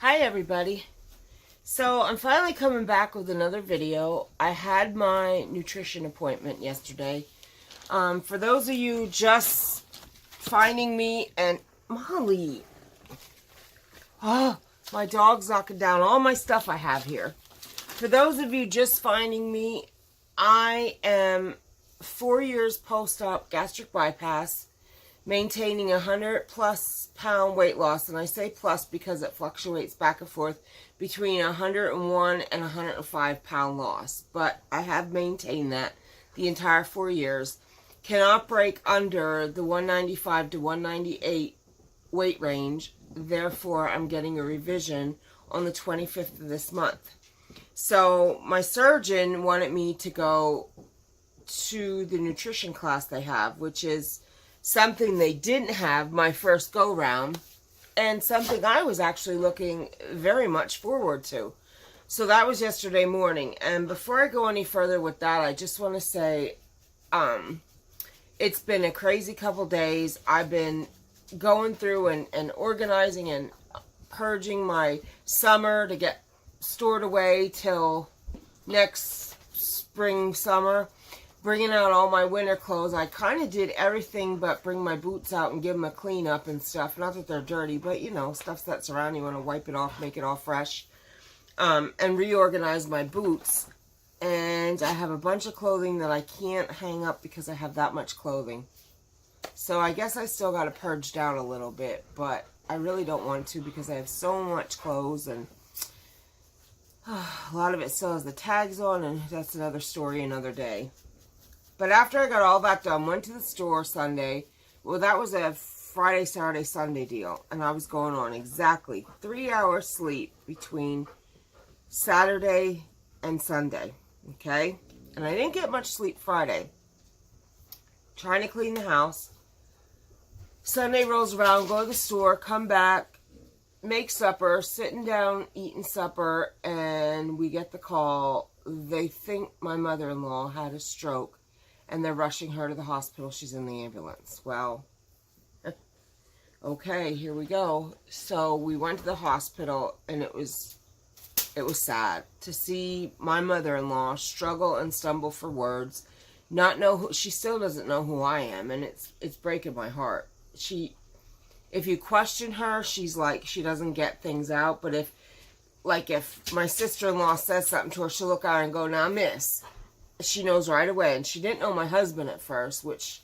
Hi everybody. So I'm finally coming back with another video. I had my nutrition appointment yesterday. For those of you just finding me, and Molly, my dog's knocking down all my stuff I have here. For those of you just finding me, I am 4 years post-op gastric bypass, maintaining 100+ pound weight loss, and I say plus because it fluctuates back and forth between 101 and 105 pound loss, but I have maintained that the entire 4 years. Cannot break under the 195 to 198 weight range, therefore I'm getting a revision on the 25th of this month. So my surgeon wanted me to go to the nutrition class they have, which is something they didn't have my first go round, and something I was actually looking very much forward to. So that was yesterday morning. And before I go any further with that, I just want to say it's been a crazy couple days. I've been going through and organizing and purging my summer to get stored away till next spring, summer. Bringing out all my winter clothes. I kind of did everything but bring my boots out and give them a clean up and stuff. Not that they're dirty, but you know, stuff that's around, you want to wipe it off, make it all fresh. And reorganize my boots. And I have a bunch of clothing that I can't hang up because I have that much clothing. So I guess I still got to purge down a little bit, but I really don't want to because I have so much clothes, and a lot of it still has the tags on, and that's another story another day. But after I got all that done, went to the store Sunday. Well, that was a Friday, Saturday, Sunday deal. And I was going on exactly 3 hours sleep between Saturday and Sunday. Okay? And I didn't get much sleep Friday. Trying to clean the house. Sunday rolls around, go to the store, come back, make supper, sitting down, eating supper, and we get the call. They think my mother-in-law had a stroke, and they're rushing her to the hospital. She's in the ambulance. Well, okay, here we go. So we went to the hospital, and it was sad to see my mother-in-law struggle and stumble for words, not know who, she still doesn't know who I am, and it's breaking my heart. If you question her, she's like, she doesn't get things out, but if my sister-in-law says something to her, she'll look at her and go, "Now, miss." She knows right away. And she didn't know my husband at first, which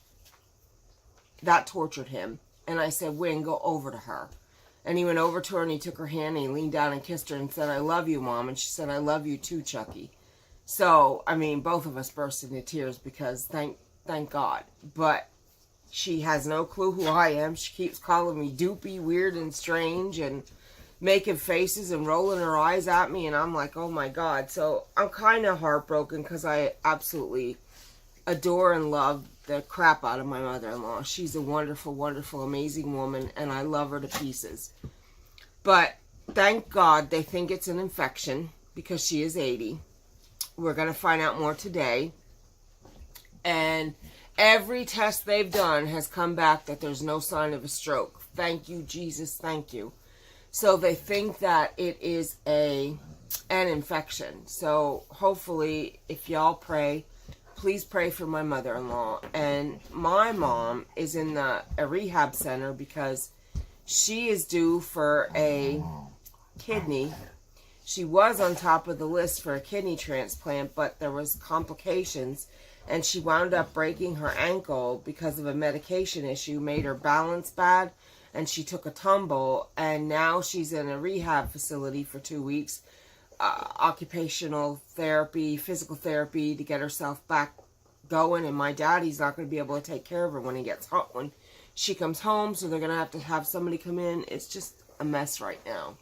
that tortured him. And I said, "Win, go over to her." And he went over to her and he took her hand and he leaned down and kissed her and said, "I love you, Mom." And she said, "I love you too, Chucky." So, I mean, both of us burst into tears because thank God. But she has no clue who I am. She keeps calling me doopy, weird, and strange, and making faces and rolling her eyes at me, and I'm like, oh my God. So I'm kind of heartbroken because I absolutely adore and love the crap out of my mother-in-law. She's a wonderful, wonderful, amazing woman, and I love her to pieces. But thank God they think it's an infection because she is 80. We're going to find out more today. And every test they've done has come back that there's no sign of a stroke. Thank you, Jesus. Thank you. So they think that it is an infection. So hopefully, if y'all pray, please pray for my mother-in-law. And my mom is in a rehab center because she is due for a kidney. She was on top of the list for a kidney transplant, but there was complications. And she wound up breaking her ankle because of a medication issue, made her balance bad. And she took a tumble, and now she's in a rehab facility for 2 weeks, occupational therapy, physical therapy to get herself back going. And my daddy's not going to be able to take care of her when when she comes home, so they're going to have somebody come in. It's just a mess right now.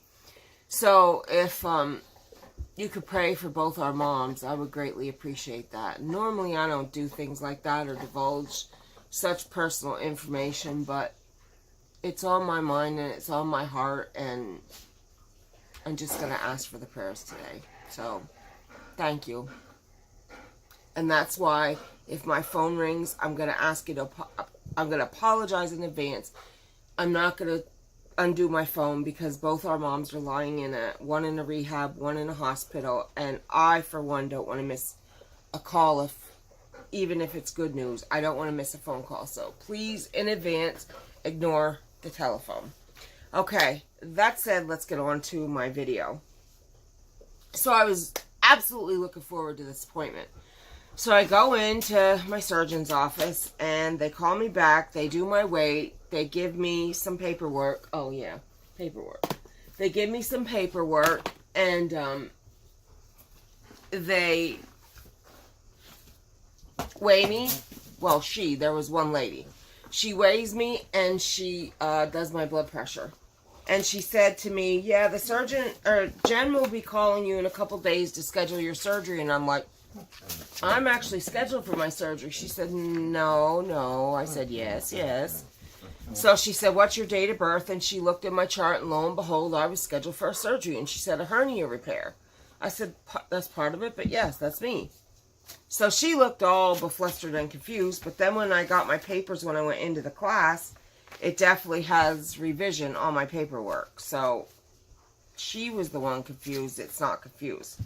So if you could pray for both our moms, I would greatly appreciate that. Normally I don't do things like that or divulge such personal information, but it's on my mind and it's on my heart, and I'm just going to ask for the prayers today. So, thank you. And that's why if my phone rings, I'm going to ask you to, I'm going to apologize in advance. I'm not going to undo my phone because both our moms are lying one in a rehab, one in a hospital, and I, for one, don't want to miss a call even if it's good news. I don't want to miss a phone call. So please, in advance, ignore the telephone. Okay, that said, let's get on to my video. So I was absolutely looking forward to this appointment. So I go into my surgeon's office and they call me back. They do my weight. They give me some paperwork. Oh yeah, paperwork. They give me some paperwork and they weigh me. Well, there was one lady. She weighs me and she does my blood pressure. And she said to me, yeah, the surgeon, or Jen will be calling you in a couple days to schedule your surgery. And I'm like, I'm actually scheduled for my surgery. She said, no. I said, yes. So she said, what's your date of birth? And she looked at my chart and lo and behold, I was scheduled for a surgery. And she said, a hernia repair. I said, that's part of it, but yes, that's me. So she looked all beflustered and confused. But then when I got my papers when I went into the class, it definitely has revision on my paperwork. So she was the one confused. It's not confused.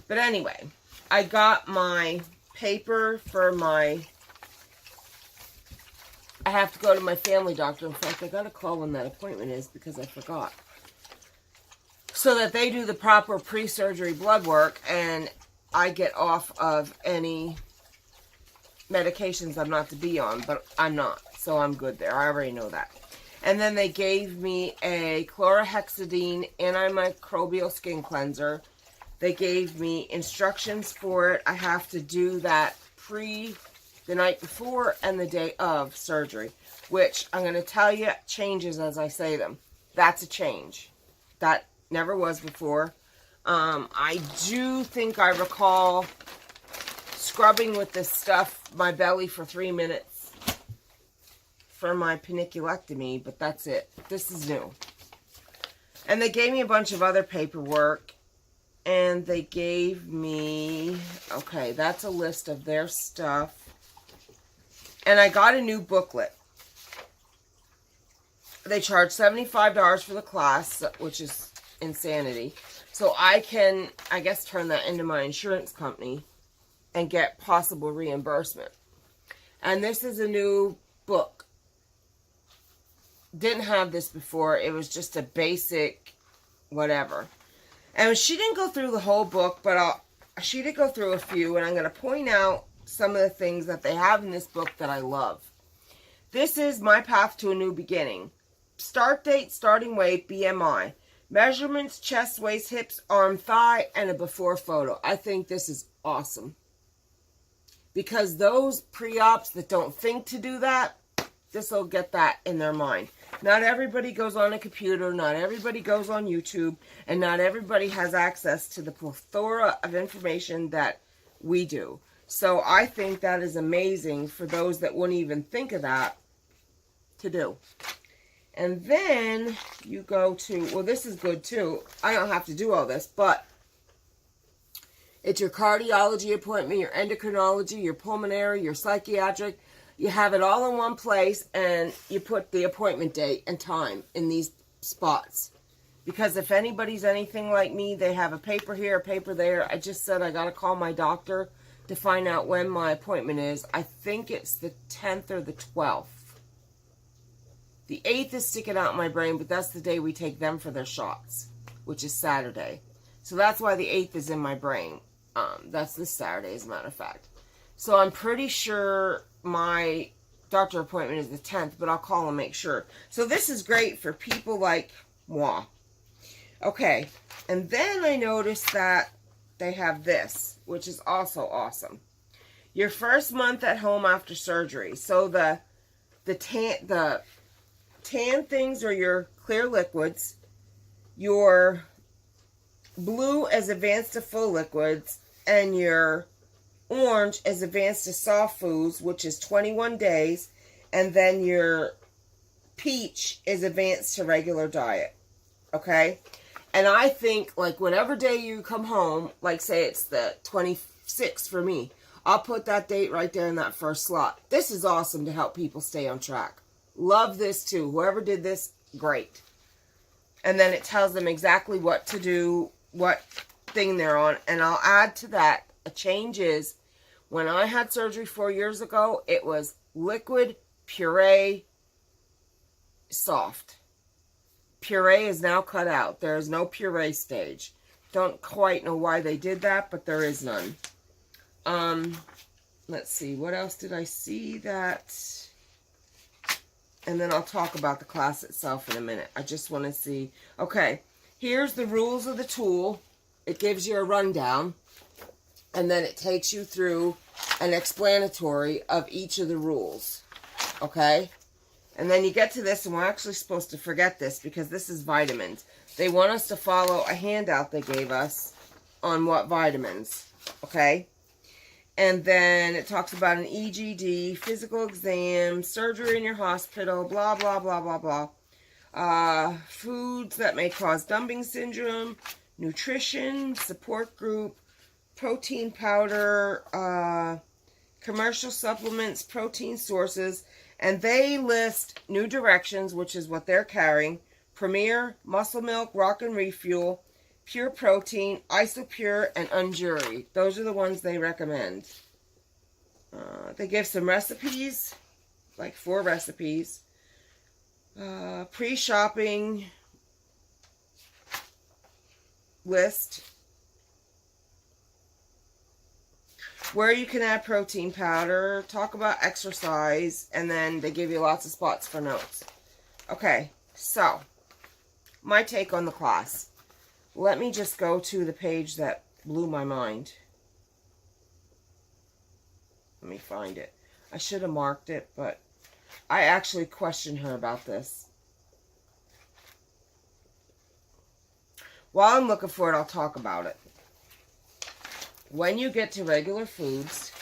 But anyway, I got my paper for I have to go to my family doctor. In fact, I got to call when that appointment is because I forgot. So that they do the proper pre-surgery blood work and I get off of any medications I'm not to be on, but I'm not. So I'm good there. I already know that. And then they gave me a chlorhexidine antimicrobial skin cleanser. They gave me instructions for it. I have to do that the night before and the day of surgery, which I'm going to tell you changes as I say them. That's a change. That never was before. I do think I recall scrubbing with this stuff my belly for 3 minutes for my paniculectomy, but that's it. This is new. And they gave me a bunch of other paperwork, and they gave me, okay, that's a list of their stuff. And I got a new booklet. They charge $75 for the class, which is insanity. So I can, I guess, turn that into my insurance company and get possible reimbursement. And this is a new book. Didn't have this before. It was just a basic whatever. And she didn't go through the whole book, but she did go through a few. And I'm going to point out some of the things that they have in this book that I love. This is My Path to a New Beginning. Start date, starting weight, BMI. Measurements, chest, waist, hips, arm, thigh, and a before photo. I think this is awesome. Because those pre-ops that don't think to do that, this will get that in their mind. Not everybody goes on a computer, not everybody goes on YouTube, and not everybody has access to the plethora of information that we do. So I think that is amazing for those that wouldn't even think of that to do. And then you go to, well, this is good too. I don't have to do all this, but it's your cardiology appointment, your endocrinology, your pulmonary, your psychiatric. You have it all in one place, and you put the appointment date and time in these spots. Because if anybody's anything like me, they have a paper here, a paper there. I just said I got to call my doctor to find out when my appointment is. I think it's the 10th or the 12th. The 8th is sticking out in my brain, but that's the day we take them for their shots, which is Saturday. So that's why the 8th is in my brain. That's this Saturday, as a matter of fact. So I'm pretty sure my doctor appointment is the 10th, but I'll call and make sure. So this is great for people like moi. Okay, and then I noticed that they have this, which is also awesome. Your first month at home after surgery. So the tan things are your clear liquids. Your blue is advanced to full liquids, and your orange is advanced to soft foods, which is 21 days, and then your peach is advanced to regular diet. Okay? And I think, like, whatever day you come home, like, say it's the 26th for me, I'll put that date right there in that first slot. This is awesome to help people stay on track. Love this, too. Whoever did this, great. And then it tells them exactly what to do, what thing they're on. And I'll add to that, a change is, when I had surgery 4 years ago, it was liquid, puree, soft. Puree is now cut out. There is no puree stage. Don't quite know why they did that, but there is none. Let's see. What else did I see that... And then I'll talk about the class itself in a minute. I just want to see. Okay, here's the rules of the tool. It gives you a rundown. And then it takes you through an explanatory of each of the rules. Okay? And then you get to this, and we're actually supposed to forget this because this is vitamins. They want us to follow a handout they gave us on what vitamins. Okay? And then it talks about an EGD, physical exam, surgery in your hospital, blah, blah, blah, blah, blah. Foods that may cause dumping syndrome, nutrition, support group, protein powder, commercial supplements, protein sources. And they list New Directions, which is what they're carrying, Premier, Muscle Milk, Rock and Refuel, Pure Protein, Isopure, and Unjury. Those are the ones they recommend. They give some recipes, like 4 recipes. Pre-shopping list. Where you can add protein powder. Talk about exercise. And then they give you lots of spots for notes. Okay, so my take on the class. Let me just go to the page that blew my mind. Let me find it. I should have marked it, but I actually questioned her about this. While I'm looking for it, I'll talk about it. When you get to regular foods,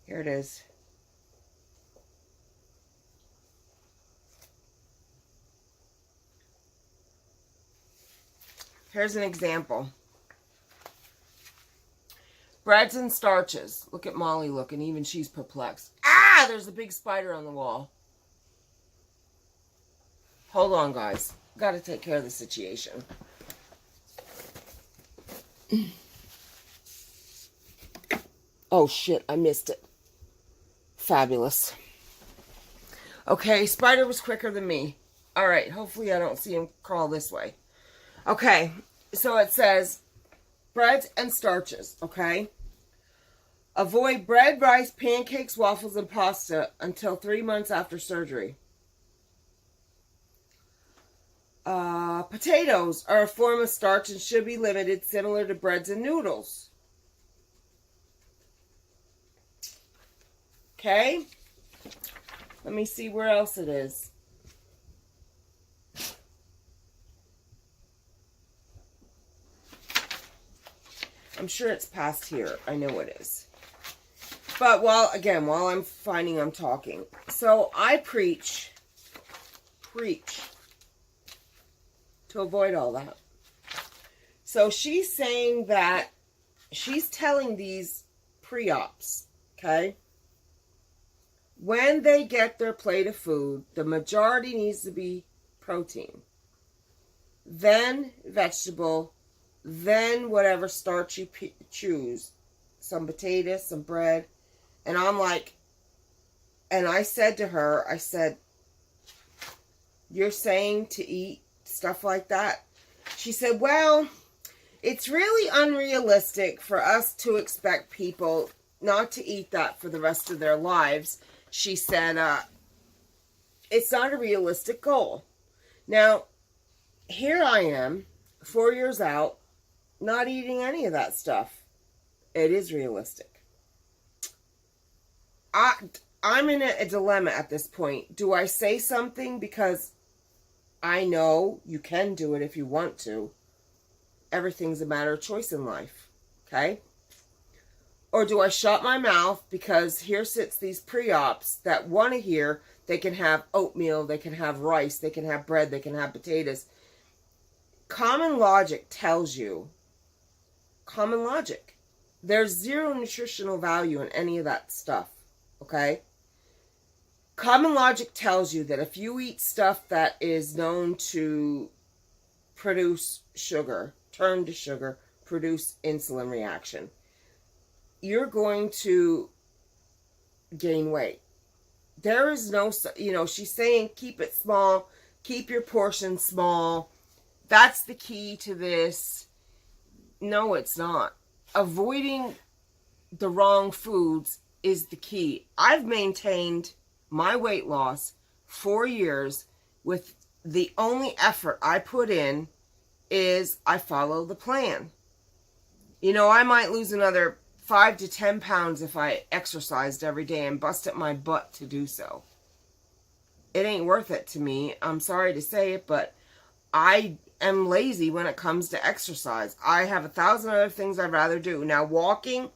here it is. Here's an example. Breads and starches. Look at Molly looking. Even she's perplexed. Ah! There's a big spider on the wall. Hold on, guys. Got to take care of the situation. Oh, shit. I missed it. Fabulous. Okay, spider was quicker than me. All right. Hopefully I don't see him crawl this way. Okay, so it says breads and starches, okay? Avoid bread, rice, pancakes, waffles, and pasta until 3 months after surgery. Potatoes are a form of starch and should be limited, similar to breads and noodles. Okay? Let me see where else it is. I'm sure it's past here. I know it is. But while I'm finding, I'm talking. So I preach to avoid all that. So she's saying that she's telling these pre-ops, okay? When they get their plate of food, the majority needs to be protein. Then vegetable. Then whatever starch you choose. Some potatoes, some bread. And I'm like, and I said to her, I said, you're saying to eat stuff like that? She said, well, it's really unrealistic for us to expect people not to eat that for the rest of their lives. She said, it's not a realistic goal. Now, here I am, 4 years out, not eating any of that stuff. It is realistic. I'm in a dilemma at this point. Do I say something because I know you can do it if you want to? Everything's a matter of choice in life. Okay? Or do I shut my mouth because here sits these pre-ops that want to hear they can have oatmeal, they can have rice, they can have bread, they can have potatoes. Common logic tells you, common logic, there's zero nutritional value in any of that stuff, okay? Common logic tells you that if you eat stuff that is known to produce sugar, turn to sugar, produce insulin reaction. You're going to gain weight. There is no, she's saying keep it small, keep your portion small. That's the key to this. No, it's not. Avoiding the wrong foods is the key. I've maintained my weight loss 4 years with the only effort I put in is I follow the plan. I might lose another 5 to 10 pounds if I exercised every day and busted my butt to do so. It ain't worth it to me. I'm sorry to say it, but I am lazy when it comes to exercise. I have 1,000 other things I'd rather do. Now, walking,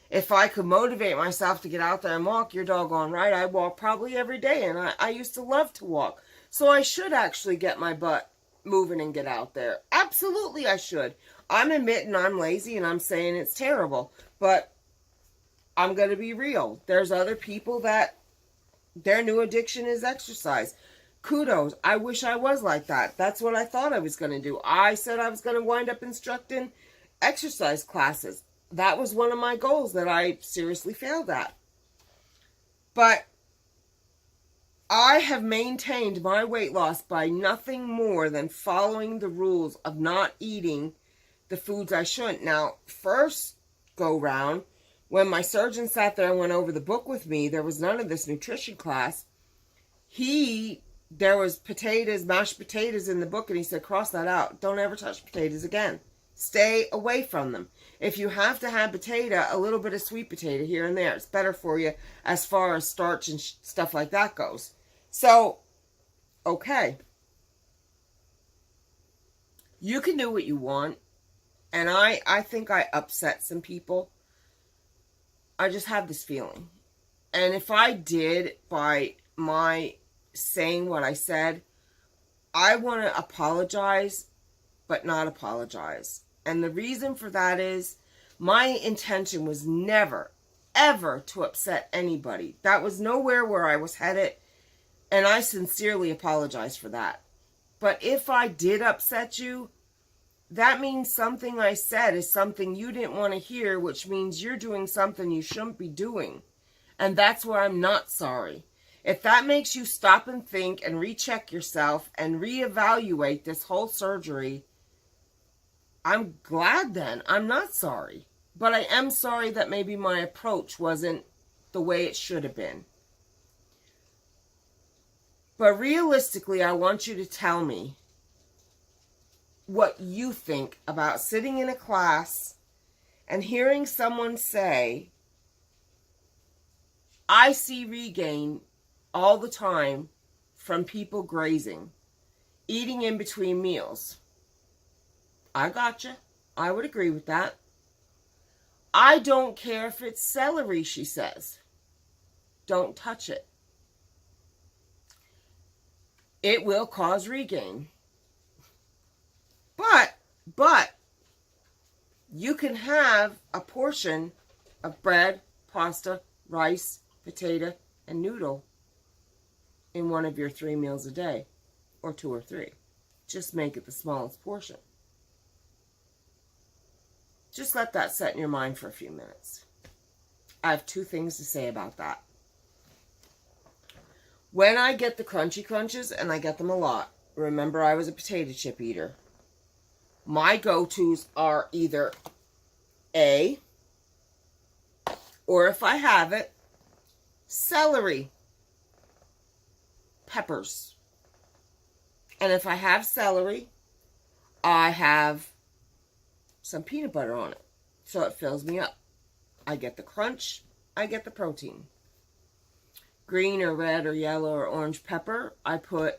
if I could motivate myself to get out there and walk, you're doggone right, I walk probably every day, and I used to love to walk. So I should actually get my butt moving and get out there. Absolutely I should. I'm admitting I'm lazy and I'm saying it's terrible, but I'm going to be real. There's other people that their new addiction is exercise. Kudos. I wish I was like that. That's what I thought I was going to do. I said I was going to wind up instructing exercise classes. That was one of my goals that I seriously failed at. But I have maintained my weight loss by nothing more than following the rules of not eating the foods I shouldn't. Now, first go round, when my surgeon sat there and went over the book with me, there was none of this nutrition class. There was potatoes, mashed potatoes in the book, and he said, cross that out. Don't ever touch potatoes again. Stay away from them. If you have to have potato, a little bit of sweet potato here and there. It's better for you as far as starch and stuff like that goes. So, okay. You can do what you want. And I think I upset some people. I just have this feeling. And if I did, by my saying what I said, I want to apologize, but not apologize. And the reason for that is my intention was never, ever to upset anybody. That was nowhere where I was headed, and I sincerely apologize for that. But if I did upset you, that means something I said is something you didn't want to hear, which means you're doing something you shouldn't be doing. And that's where I'm not sorry. If that makes you stop and think and recheck yourself and reevaluate this whole surgery, I'm glad then. I'm not sorry. But I am sorry that maybe my approach wasn't the way it should have been. But realistically, I want you to tell me what you think about sitting in a class and hearing someone say, I see regain all the time from people grazing, eating in between meals. I gotcha. I would agree with that. I don't care if it's celery, she says. Don't touch it. It will cause regain. But you can have a portion of bread, pasta, rice, potato, and noodle in one of your 3 meals a day, or 2 or 3. Just make it the smallest portion. Just let that set in your mind for a few minutes. I have 2 things to say about that. When I get the crunchy crunches, and I get them a lot, remember I was a potato chip eater, my go-tos are either A, or if I have it, celery, peppers. And if I have celery, I have some peanut butter on it, so it fills me up. I get the crunch, I get the protein. Green or red or yellow or orange pepper, I put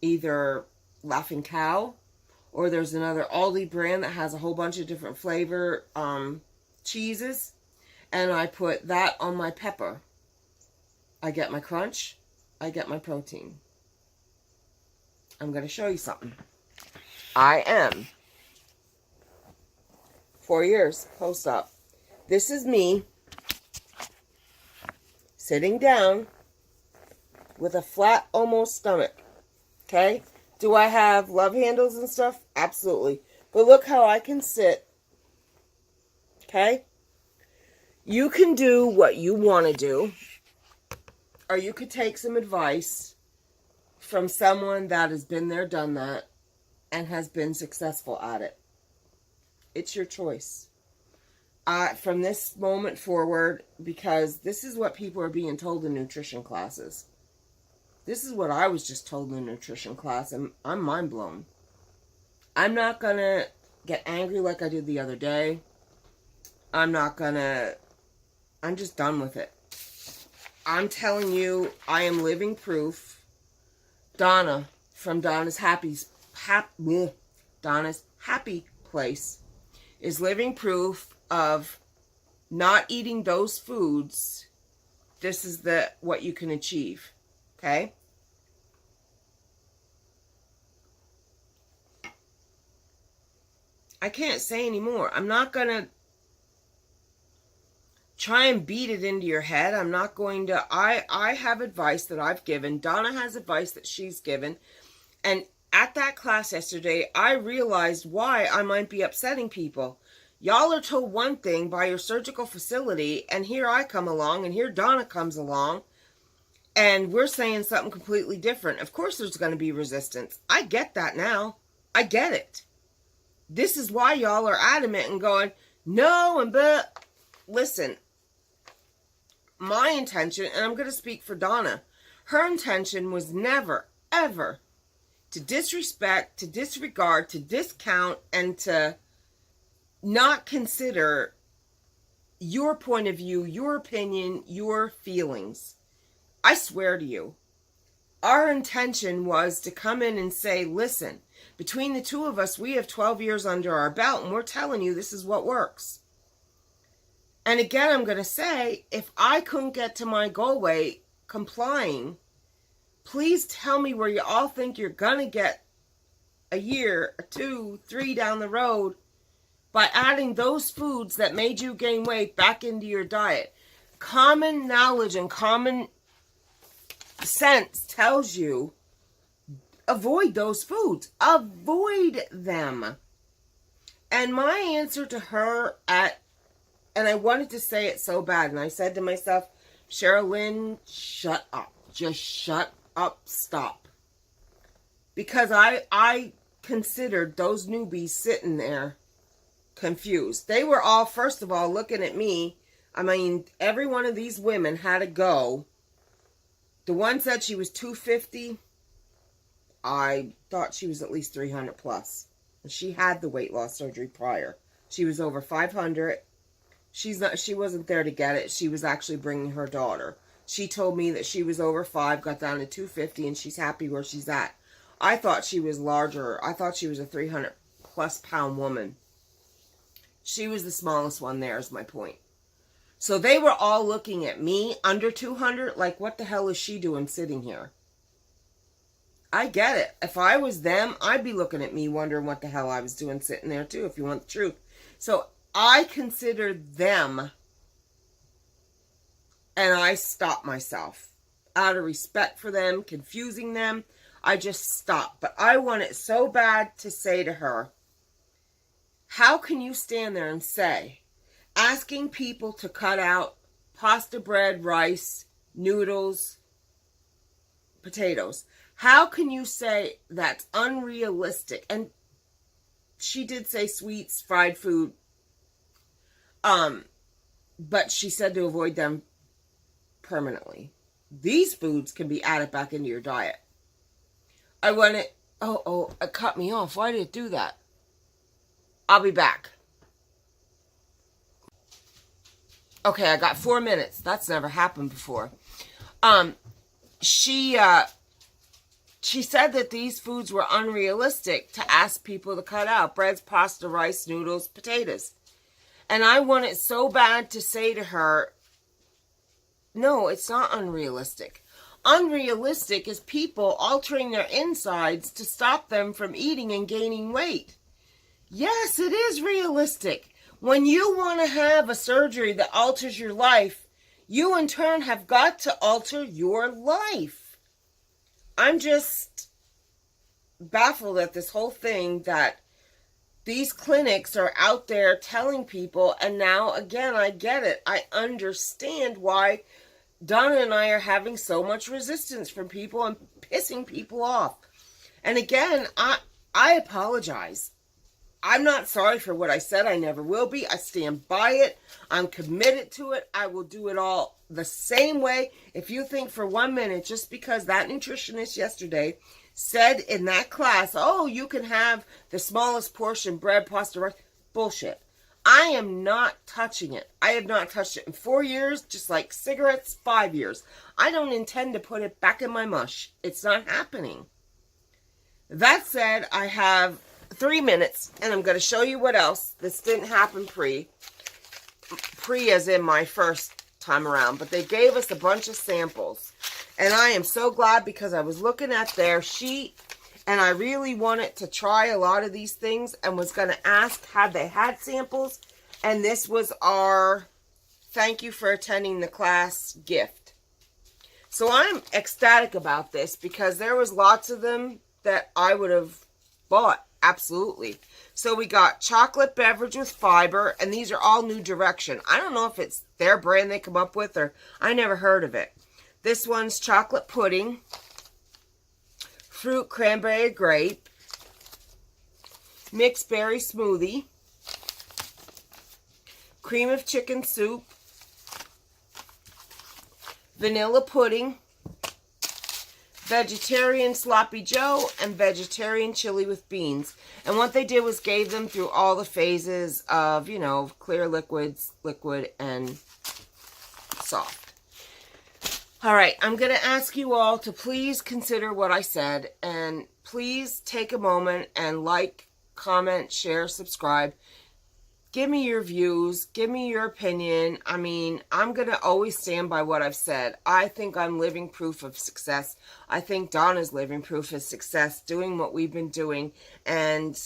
either Laughing Cow, or there's another Aldi brand that has a whole bunch of different flavor cheeses, and I put that on my pepper. I get my crunch, I get my protein. I'm going to show you something. I am 4 years post-op. This is me sitting down with a flat, almost stomach. Okay? Do I have love handles and stuff? Absolutely. But look how I can sit. Okay? You can do what you want to do. Or you could take some advice from someone that has been there, done that, and has been successful at it. It's your choice. From this moment forward, because this is what people are being told in nutrition classes. This is what I was just told in a nutrition class, and I'm mind blown. I'm not going to get angry like I did the other day. I'm just done with it. I'm telling you, I am living proof. Donna from Donna's Happy Place is living proof of not eating those foods. This is what you can achieve. Okay? I can't say anymore. I'm not going to try and beat it into your head. I'm not going to. I have advice that I've given. Donna has advice that she's given. And at that class yesterday, I realized why I might be upsetting people. Y'all are told one thing by your surgical facility, and here I come along, and here Donna comes along, and we're saying something completely different. Of course there's going to be resistance. I get that now. I get it. This is why y'all are adamant and going, no, and but. Listen, my intention, and I'm going to speak for Donna, her intention was never, ever to disrespect, to disregard, to discount, and to not consider your point of view, your opinion, your feelings. I swear to you, our intention was to come in and say, listen, between the two of us, we have 12 years under our belt, and we're telling you this is what works. And again, I'm going to say, if I couldn't get to my goal weight complying, please tell me where you all think you're going to get a year, or 2, 3 down the road by adding those foods that made you gain weight back into your diet. Common knowledge and common sense tells you avoid those foods. Avoid them. And my answer to her and I wanted to say it so bad, and I said to myself, Cheryl Lynn, shut up. Just shut up. Stop. Because I considered those newbies sitting there confused. They were all, first of all, looking at me. I mean, every one of these women had to go. The one said she was 250. I thought she was at least 300 plus. And she had the weight loss surgery prior. She was over 500. She wasn't there to get it. She was actually bringing her daughter. She told me that she was over 5, got down to 250, and she's happy where she's at. I thought she was larger. I thought she was a 300 plus pound woman. She was the smallest one there, is my point. So they were all looking at me under 200, like, what the hell is she doing sitting here? I get it. If I was them, I'd be looking at me wondering what the hell I was doing sitting there too, if you want the truth. So I considered them, and I stopped myself. Out of respect for them, confusing them, I just stopped. But I wanted so bad to say to her, how can you stand there and say, asking people to cut out pasta bread, rice, noodles, potatoes. How can you say that's unrealistic? And she did say sweets, fried food. But she said to avoid them permanently. These foods can be added back into your diet. I wanted, it cut me off. Why did it do that? I'll be back. Okay, I got 4 minutes. That's never happened before. She said that these foods were unrealistic to ask people to cut out. Breads, pasta, rice, noodles, potatoes. And I wanted so bad to say to her, no, it's not unrealistic. Unrealistic is people altering their insides to stop them from eating and gaining weight. Yes, it is realistic. When you want to have a surgery that alters your life, you in turn have got to alter your life. I'm just baffled at this whole thing that these clinics are out there telling people, and now again, I get it. I understand why Donna and I are having so much resistance from people and pissing people off. And again, I apologize. I'm not sorry for what I said. I never will be. I stand by it. I'm committed to it. I will do it all the same way. If you think for 1 minute, just because that nutritionist yesterday said in that class, oh, you can have the smallest portion, bread, pasta, rice, bullshit. I am not touching it. I have not touched it in 4 years, just like cigarettes, 5 years. I don't intend to put it back in my mush. It's not happening. That said, I have 3 minutes, and I'm going to show you what else. This didn't happen pre as in my first time around, but they gave us a bunch of samples, and I am so glad because I was looking at their sheet, and I really wanted to try a lot of these things and was going to ask had they had samples, and this was our thank you for attending the class gift. So I'm ecstatic about this because there was lots of them that I would have bought. Absolutely. So we got chocolate beverage with fiber, and these are all New Direction. I don't know if it's their brand they come up with, or I never heard of it. This one's chocolate pudding, fruit cranberry grape, mixed berry smoothie, cream of chicken soup, vanilla pudding, vegetarian sloppy joe, and vegetarian chili with beans. And what they did was gave them through all the phases of, you know, clear liquids, liquid, and soft. All right, I'm going to ask you all to please consider what I said, and please take a moment and like, comment, share, subscribe. Give me your views. Give me your opinion. I mean, I'm going to always stand by what I've said. I think I'm living proof of success. I think Donna's living proof of success doing what we've been doing. And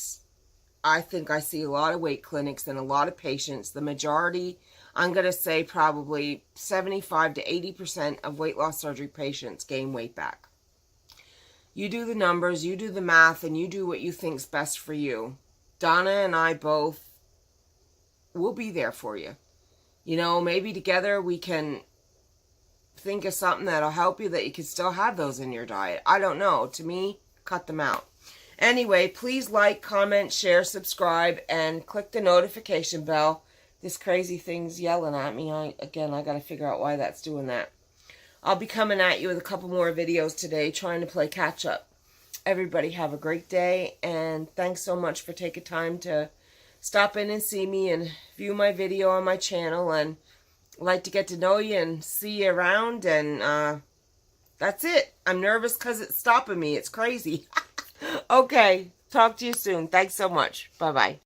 I think I see a lot of weight clinics and a lot of patients. The majority, I'm going to say probably 75 to 80% of weight loss surgery patients gain weight back. You do the numbers, you do the math, and you do what you think's best for you. Donna and I both will be there for you. You know, maybe together we can think of something that'll help you that you can still have those in your diet. I don't know. To me, cut them out. Anyway, please like, comment, share, subscribe, and click the notification bell. This crazy thing's yelling at me. I got to figure out why that's doing that. I'll be coming at you with a couple more videos today, trying to play catch up. Everybody have a great day, and thanks so much for taking time to stop in and see me and view my video on my channel, and I'd like to get to know you and see you around, and that's it. I'm nervous because it's stopping me. It's crazy. Okay, talk to you soon. Thanks so much. Bye-bye.